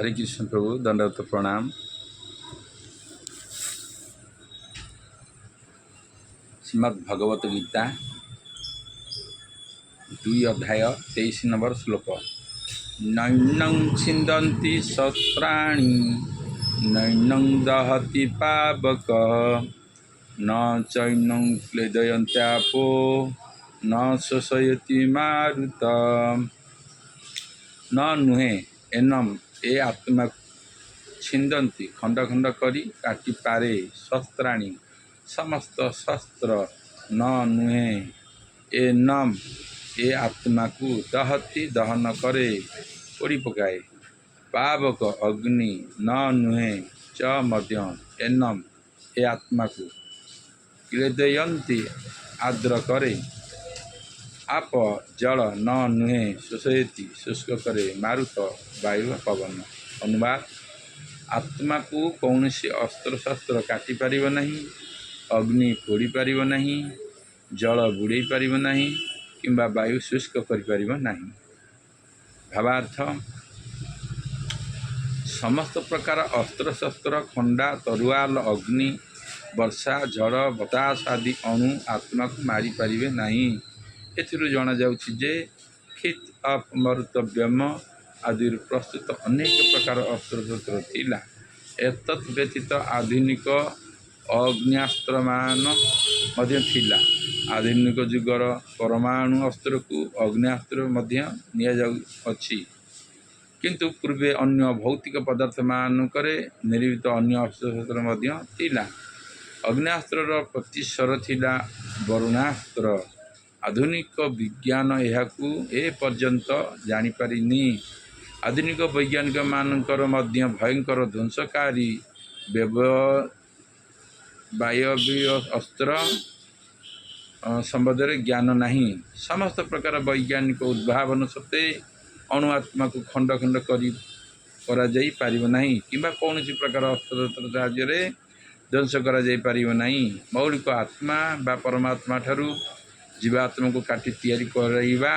हरे कृष्ण प्रभु दंडवत प्रणाम। श्रीमद् भगवत गीता 2 अध्याय 23 नंबर श्लोक। नैनं छिन्दन्ति शस्त्राणि नैनं दहति पावक न चैनं क्लेदयन्त्यापो न शोषयति मारुत। न नुहे एनम ए आत्मा छिन्दन्ति खंड खंड करी काटी पारे शस्त्राणि समस्त शस्त्र न नुहे एनम ए आत्मा को दहती दहन करे पोड़ी पकाए पावक अग्नि न नुहे च मध्य एनम ए आत्मा को क्लेदयन्ति आद्र करे आप जल न नुहे शोषयति शुष्क करे मारुत वायु पवन। अनुवाद आत्मा को कौन सी अस्त्र शस्त्र काटी पारिब नहीं, अग्नि पोड़ी पारिब नहीं, जल बुड़े पारिब नहीं किंबा वायु शुष्क करि पारिब नहीं। भावार्थ समस्त प्रकार अस्त्र शस्त्र खंडा तरुआल अग्नि वर्षा झड़ बतास आदि अणु आत्मा को मारी पारिबे नहीं। एथिरु जना जाउछि जे खित अप मरुतव्यम आदि प्रस्तुत अनेक प्रकार अस्त्र शस्त्र थिला। एतत् व्यतीत आधुनिक अग्न्यास्त्र मान मध्य थिला। आधुनिक जुगर परमाणु अस्त्र को अग्न्यास्त्र मध्य निया जाउछि, किंतु पूर्वे अन्य भौतिक पदार्थ मान करे निर्मित अन्य अस्त्र शस्त्र मध्य थिला। अग्न्यास्त्र प्रतिस्वर थिला वरुणास्त्र। आधुनिक विज्ञान यहाकू ए पर्यंत जानी पारिनी। आधुनिक वैज्ञानिक मानकर मध्य भयंकर ध्वंसकारी वायवीय अस्त्र संबंध में ज्ञान नहीं। समस्त प्रकार वैज्ञानिक उद्भावन सत्वे अणु आत्मा को खंड खंड करा जाई पारिब नहीं किंबा कौन सी प्रकार अस्त्र साहाय्य ध्वंस करा जाई पारिब नहीं। मौलिक आत्मा बा परमात्मा ठारू जीवात्मा को काटी तैयारी करइबा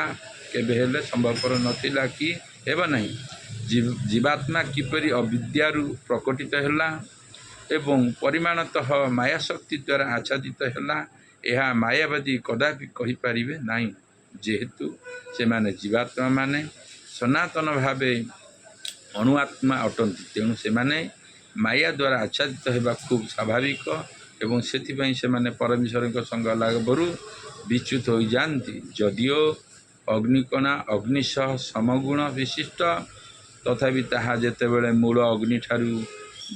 केबे हेले संभवपर नथिला कि हेबा नहीं। जीवात्मा किपरि अविद्यारु प्रकटित हैला एवं परिमाणतः माया शक्ति द्वारा आच्छादित हैला यह मायावादी कदापि कहि पारिबे नहीं। जेहेतु से माने जीवात्मा माने सनातन भावे अणुआत्मा अटंती, तेणु से माने माया द्वारा आच्छादित हेबा खूब स्वाभाविक एवं सेथिपई से माने परमेश्वर संग लागबरु विच्युत हो जाती। जदिओ अग्निकणा अग्निशह समगुण विशिष्ट तथापि ताहा जेतेबेले मूल अग्नि ठारू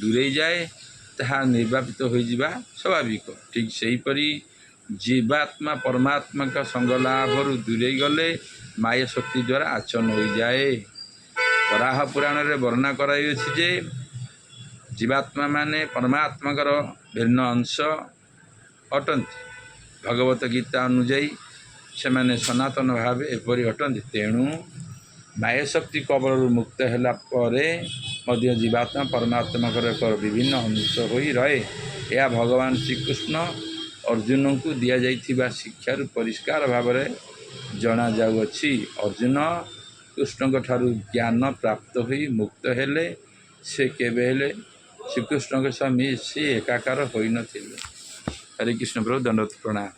दूरे जाए ताहा निर्वापित हो जावा स्वाभाविक। ठीक सेहीपरि जीवात्मा परमात्मा का संग लाभरू दूरे गले माया शक्ति द्वारा आचरण हो जाए। वराह पुराण रे वर्णना कराइछि जे जीवात्मा माने परमात्मा भिन्न अंश अटंती। भगवत गीता अनुजाई से माने सनातन भाव एपरी अटंती। तेणु माया शक्ति कबल मुक्त होला परे मध्य जीवात्मा परमात्मा एक विभिन्न अंश हो रहे। यह भगवान श्रीकृष्ण अर्जुन को दि जाइथिबा शिक्षार परिष्कार भाव में जना जाउछि। अर्जुन कृष्ण ठारू ज्ञान प्राप्त होई मुक्त हेले से केबे हेले श्रीकृष्ण के सह मिसी एकाकार होई नथिले। हरे कृष्ण प्रभु दंडवत प्रणाम।